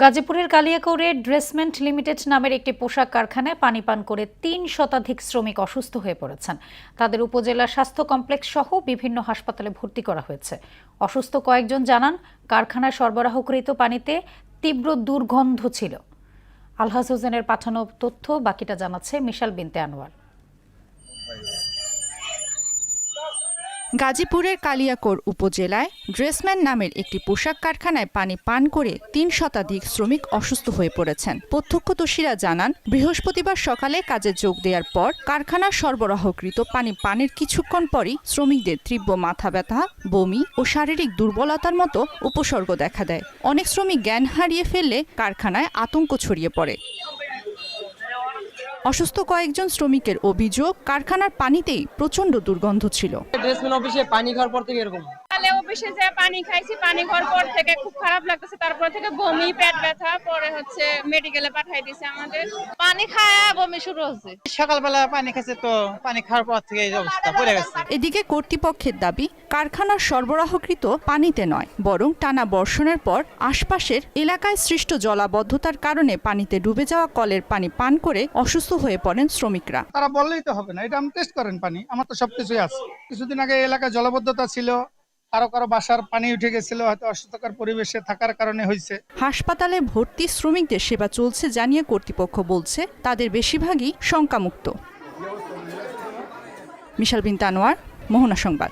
গাজীপুরের কালিয়াকৈরে ড্রেসমেন্ট লিমিটেড নামের একটি পোশাক কারখানায় পানি পান করে ৩ শতাধিক শ্রমিক অসুস্থ হয়ে পড়েছেন। তাদের উপজেলা স্বাস্থ্য কমপ্লেক্স সহ বিভিন্ন হাসপাতালে ভর্তি করা হয়েছে। অসুস্থ কয়েকজন জানান, কারখানায় সরবরাহকৃত পানিতে তীব্র দুর্গন্ধ ছিল। আলহাজ হোসেনের পাঠানো তথ্য, বাকিটা জানাচ্ছে মিশাল বিনতে আনোয়ার। গাজীপুরের কালিয়াকৈর উপজেলায় ড্রেসম্যান নামের একটি পোশাক কারখানায় পানি পান করে ৩ শতাধিক শ্রমিক অসুস্থ হয়ে পড়েছেন। প্রত্যক্ষদর্শীরা জানান, বৃহস্পতিবার সকালে কাজে যোগ দেওয়ার পর কারখানার সরবরাহকৃত পানি পানের কিছুক্ষণ পরই শ্রমিকদের তীব্র মাথা ব্যথা, বমি ও শারীরিক দুর্বলতার মতো উপসর্গ দেখা দেয়। অনেক শ্রমিক জ্ঞান হারিয়ে ফেললে কারখানায় আতঙ্ক ছড়িয়ে পড়ে। অসুস্থ কয়েকজন শ্রমিকের অভিযোগ, কারখানার পানিতেই প্রচন্ড দুর্গন্ধ ছিল। ড্রেসম্যান অফিসে পানি খাওয়ার পর থেকে এরকম অফিসে যে পানি খাইছি, পানি খাওয়ার পর থেকে খুব খারাপ লাগতেছে। তারপর থেকে বমি, পেট ব্যথা, পরে মেডিকেলে পাঠাই দিয়েছে। আমাদের পানি খাওয়া বমি শুরু হচ্ছে। সকালবেলা পানি খাইছে, তো পানি খাওয়ার পর থেকে এই অবস্থা পড়ে গেছে। এদিকে কর্তৃপক্ষের দাবি, কারখানার সরবরাহকৃত পানিতে নয়, বরং টানা বর্ষণের পর আশপাশের এলাকায় সৃষ্ট জলাবদ্ধতার কারণে পানিতে ডুবে যাওয়া কলের পানি পান করে অসুস্থ হয়ে পড়েন শ্রমিকরা। তারা বললেই তো হবে না, এটা আমি টেস্ট করেন পানি, আমার তো সবকিছুই আছে। কিছুদিন আগে এলাকায় জলাবদ্ধতা ছিল, কারো বাসার পানি উঠে গেছিল, হয়তো অস্বাস্থ্যকর পরিবেশে থাকার কারণে হয়েছে। হাসপাতালে ভর্তি শ্রমিকদের সেবা চলছে জানিয়ে কর্তৃপক্ষ বলছে, তাদের বেশিরভাগই শঙ্কামুক্ত। মিশাল বিনতে আনোয়ার, মোহনা সংবাদ।